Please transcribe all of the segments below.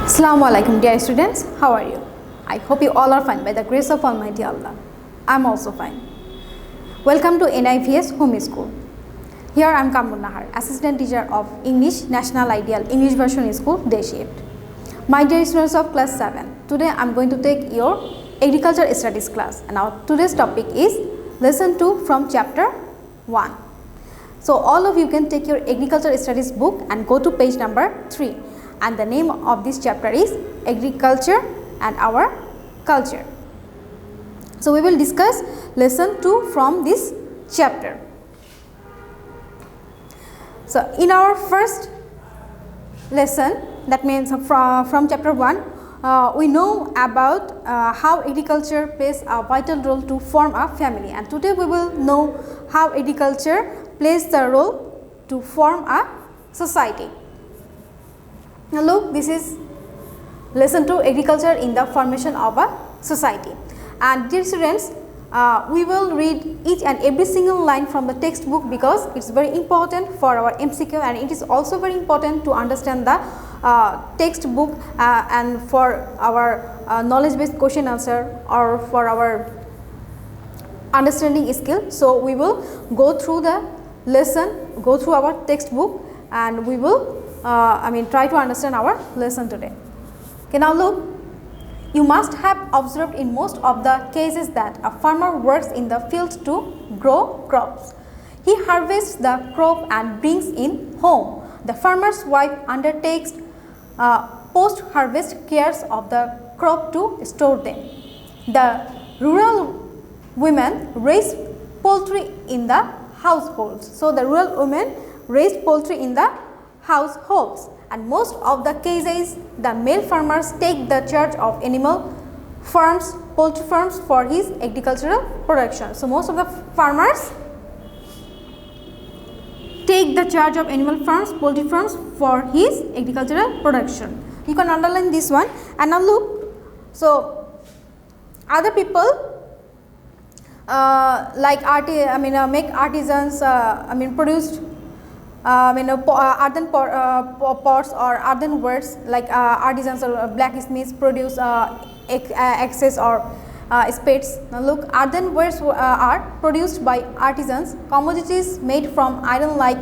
Assalamu alaikum dear students, how are you? I hope you all are fine by the grace of Almighty Allah. I am also fine. Welcome to NIVS Home School. Here I am Kamrun, Assistant Teacher of English National Ideal English Version School, Day Shift. My dear students of class 7, today I am going to take your Agriculture Studies class and our today's topic is Lesson 2 from Chapter 1. So all of you can take your Agriculture Studies book and go to page number 3. And the name of this chapter is Agriculture and Our Culture. So we will discuss lesson 2 from this chapter. So in our first lesson, that means from chapter 1, we know about how agriculture plays a vital role to form a family, and today we will know how agriculture plays the role to form a society. Now look, this is lesson 2, agriculture in the formation of a society. And dear students, we will read each and every single line from the textbook because it is very important for our MCQ, and it is also very important to understand the textbook and for our knowledge based question answer or for our understanding skill. So we will go through the lesson, go through our textbook, and we will try to understand our lesson today. Okay, now look, you must have observed in most of the cases that a farmer works in the field to grow crops. He harvests the crop and brings in home. The farmer's wife undertakes post-harvest cares of the crop to store them. The rural women raise poultry in the households. So the rural women raise poultry in the households, and most of the cases the male farmers take the charge of animal farms, poultry farms for his agricultural production. So most of the farmers take the charge of animal farms, poultry farms for his agricultural production. You can underline this one. And now look, so other people make artisans produced earthen pots or earthenwares, like artisans or blacksmiths produce axes or spades. Now look, earthenwares are produced by artisans. Commodities made from iron like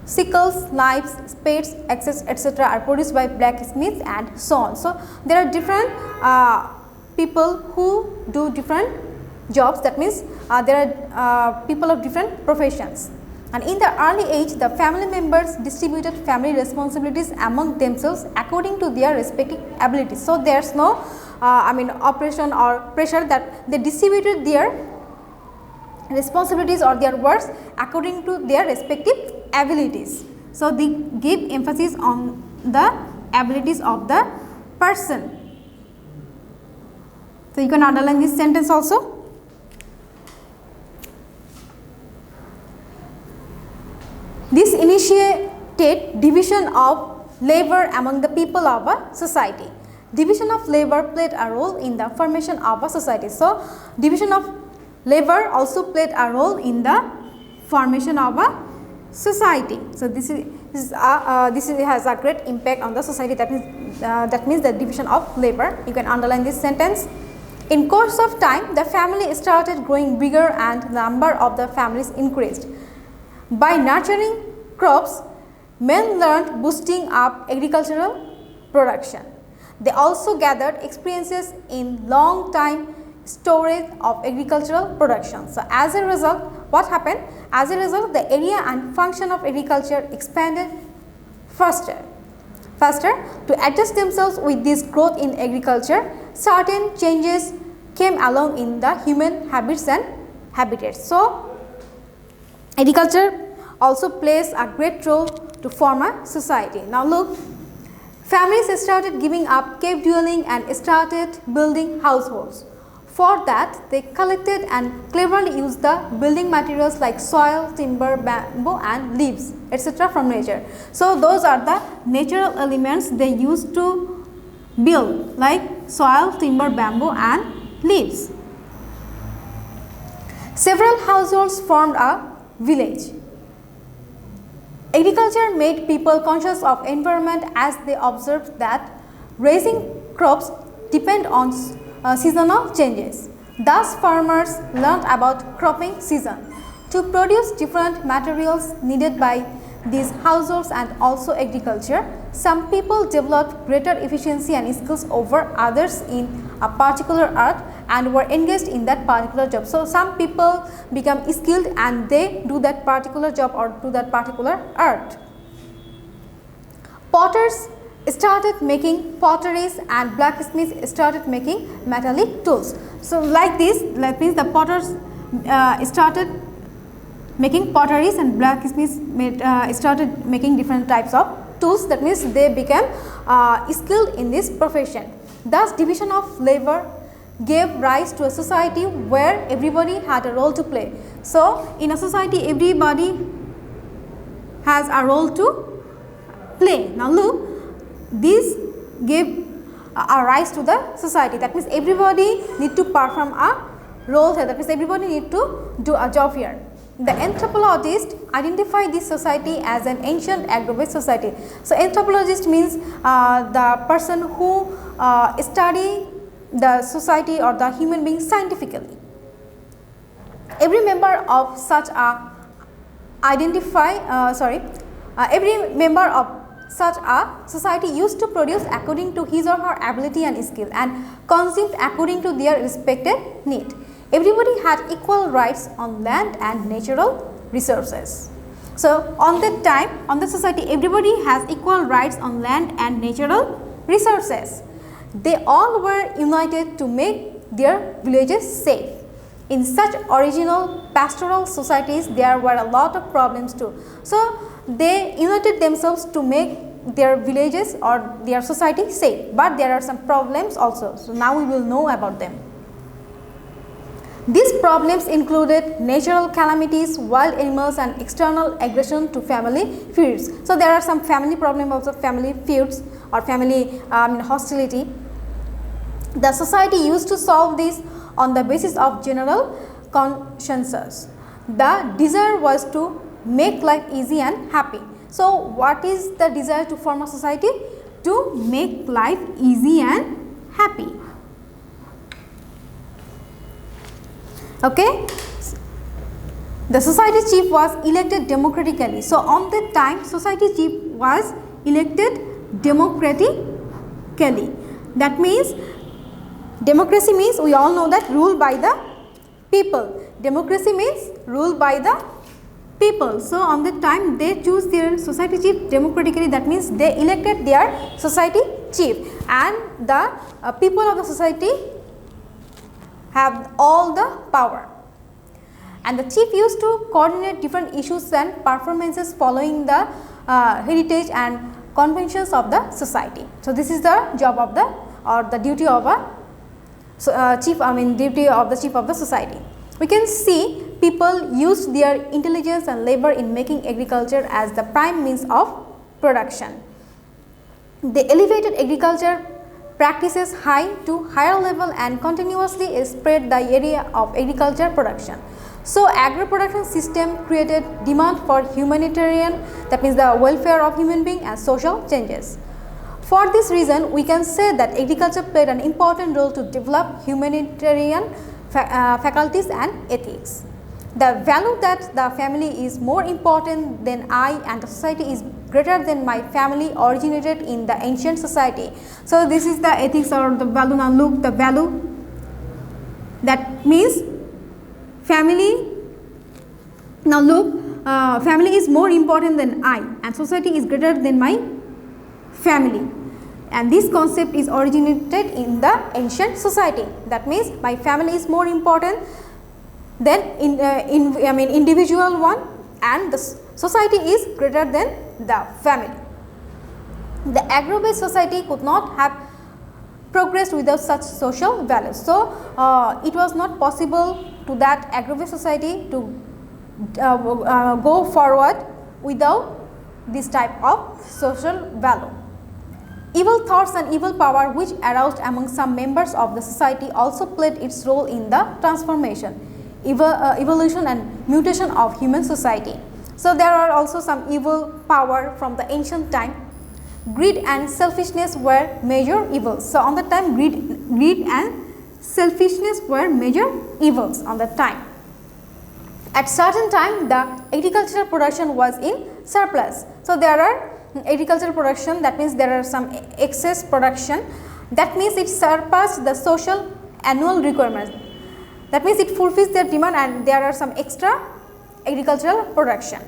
sickles, knives, spades, axes, etc. are produced by blacksmiths and so on. So there are different people who do different jobs. That means there are people of different professions. And in the early age, the family members distributed family responsibilities among themselves according to their respective abilities. So there is no oppression or pressure, that they distributed their responsibilities or their works according to their respective abilities. So they give emphasis on the abilities of the person. So you can underline this sentence also. This initiated division of labor among the people of a society. Division of labor played a role in the formation of a society. So division of labor also played a role in the formation of a society. So this has a great impact on the society. That means the division of labor. You can underline this sentence. In course of time, the family started growing bigger and the number of the families increased. By nurturing crops, men learned boosting up agricultural production. They also gathered experiences in long time storage of agricultural production. So as a result, what happened? As a result, the area and function of agriculture expanded faster. To adjust themselves with this growth in agriculture, certain changes came along in the human habits and habitats. So agriculture also plays a great role to form a society. Now look, families started giving up cave dwelling and started building households. For that, they collected and cleverly used the building materials like soil, timber, bamboo and leaves, etc. from nature. So those are the natural elements they used to build, like soil, timber, bamboo and leaves. Several households formed a village. Agriculture made people conscious of environment as they observed that Raising crops depend on seasonal changes. Thus, farmers learned about cropping season to produce different materials needed by these households and also agriculture. Some people developed greater efficiency and skills over others in a particular art and were engaged in that particular job. So, some people become skilled and they do that particular job or do that particular art. Potters started making potteries and blacksmiths started making metallic tools. So, like this, that means the potters started making potteries and blacksmiths started making different types of tools. That means they became skilled in this profession. Thus, division of labor gave rise to a society where everybody had a role to play. So, in a society everybody has a role to play. Now, look, this gave a rise to the society. That means everybody need to perform a role here. That means everybody need to do a job here. The anthropologist identified this society as an ancient agro-based society. So, anthropologist means the person who study the society or the human being scientifically. Every member of such a every member of such a society used to produce according to his or her ability and skill and consumed according to their respected need. Everybody had equal rights on land and natural resources. So, on that time, on the society, everybody has equal rights on land and natural resources. They all were united to make their villages safe. In such original pastoral societies, there were a lot of problems too. So, they united themselves to make their villages or their society safe, but there are some problems also. So, now we will know about them. These problems included natural calamities, wild animals and external aggression to family feuds. So, there are some family problems also, family feuds or family hostility. The society used to solve this on the basis of general consensus. The desire was to make life easy and happy. So, what is the desire to form a society? To make life easy and happy. Okay. The society chief was elected democratically. So, on that time society chief was elected democratically. That means democracy means we all know that rule by the people. Democracy means rule by the people. So, on that time they choose their society chief democratically. That means they elected their society chief and the people of the society have all the power. And the chief used to coordinate different issues and performances following the heritage and conventions of the society. So, this is the job of the or the duty of a duty of the chief of the society. We can see people used their intelligence and labor in making agriculture as the prime means of production. They elevated agriculture practices high to higher level and continuously spread the area of agriculture production. So, agro-production system created demand for humanitarian, that means the welfare of human being and social changes. For this reason, we can say that agriculture played an important role to develop humanitarian faculties and ethics. The value that the family is more important than I and the society is greater than my family originated in the ancient society. So, this is the ethics or the value. Now, look, the value, that means family. Now, look, family is more important than I and society is greater than my family, and this concept is originated in the ancient society. That means my family is more important than individual one, and the society is greater than the family. The agro-based society could not have progressed without such social values. So, it was not possible to that agro-based society to go forward without this type of social value. Evil thoughts and evil power which aroused among some members of the society also played its role in the transformation, evolution and mutation of human society. So, there are also some evil power from the ancient time. greed and selfishness were major evils. So, on the time greed and selfishness were major evils on that time. At certain time, the agricultural production was in surplus. So, there are agricultural production, that means there are some excess production, that means it surpassed the social annual requirements. That means it fulfills their demand and there are some extra agricultural production.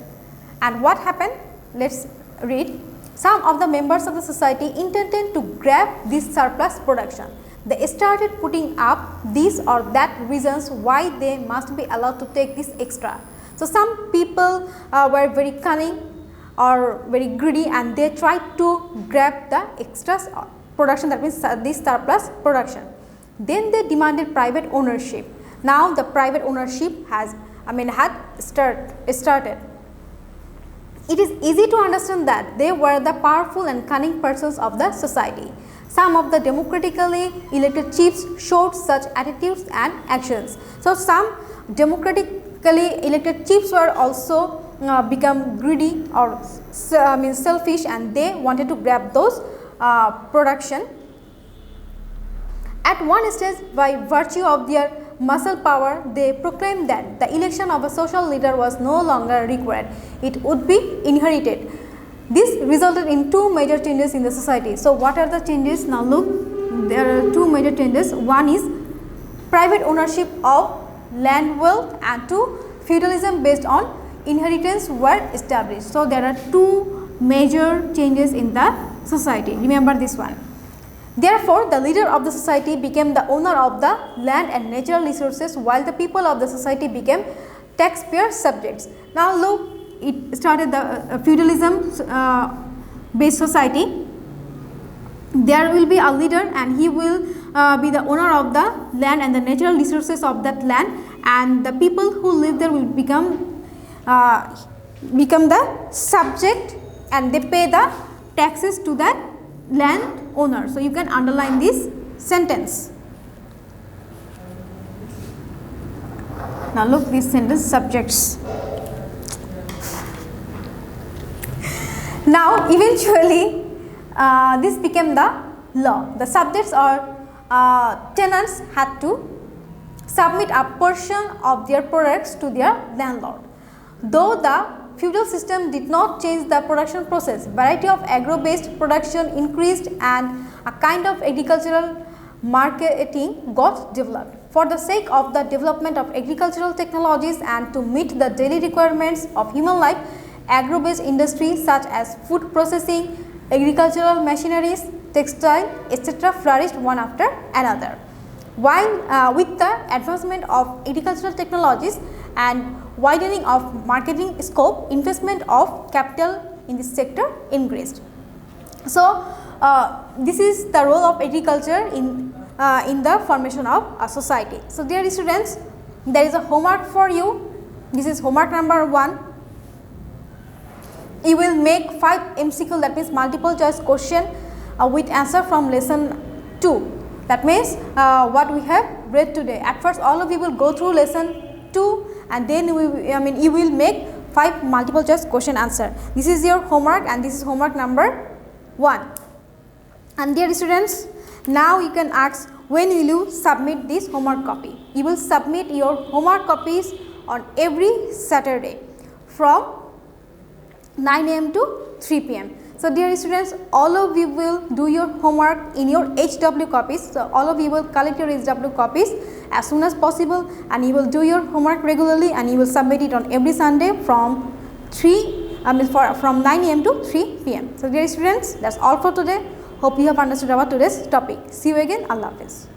And what happened? Let us read. Some of the members of the society intended to grab this surplus production. They started putting up this or that reasons why they must be allowed to take this extra. So, some people were very cunning or very greedy and they tried to grab the extra production, that means this surplus production. Then they demanded private ownership. Now, the private ownership had started. It is easy to understand that they were the powerful and cunning persons of the society. Some of the democratically elected chiefs showed such attitudes and actions. So, some democratically elected chiefs were also become greedy or selfish and they wanted to grab those production. At one stage, by virtue of their muscle power, they proclaimed that the election of a social leader was no longer required. It would be inherited. This resulted in two major changes in the society. So, what are the changes? Now, look, there are two major changes. One is private ownership of land wealth and two, feudalism based on inheritance were established. So, there are two major changes in the society. Remember this one. Therefore, the leader of the society became the owner of the land and natural resources, while the people of the society became taxpayer subjects. Now, look, it started the feudalism based society. There will be a leader and he will be the owner of the land and the natural resources of that land, and the people who live there will become the subject and they pay the taxes to that land owner. So, you can underline this sentence. Now, look this sentence, subjects. Now, eventually this became the law. The subjects or tenants had to submit a portion of their products to their landlord. Though the feudal system did not change the production process, variety of agro-based production increased and a kind of agricultural marketing got developed. For the sake of the development of agricultural technologies and to meet the daily requirements of human life, agro-based industries such as food processing, agricultural machineries, textile, etc. flourished one after another. While with the advancement of agricultural technologies and widening of marketing scope, investment of capital in this sector increased. So, this is the role of agriculture in the formation of a society. So, dear students, there is a homework for you. This is homework number 1. You will make 5 MCQ, that means multiple choice question with answer from lesson 2. That means what we have read today. At first, all of you will go through lesson 2 and then you will make 5 multiple choice question answer. This is your homework and this is homework number 1. And dear students, now you can ask, when will you submit this homework copy? You will submit your homework copies on every Saturday from 9 AM to 3 PM. So, dear students, all of you will do your homework in your HW copies. So, all of you will collect your HW copies as soon as possible and you will do your homework regularly and you will submit it on every Sunday from from 9 AM to 3 PM. So, dear students, that is all for today. Hope you have understood about today's topic. See you again. Allah Hafiz.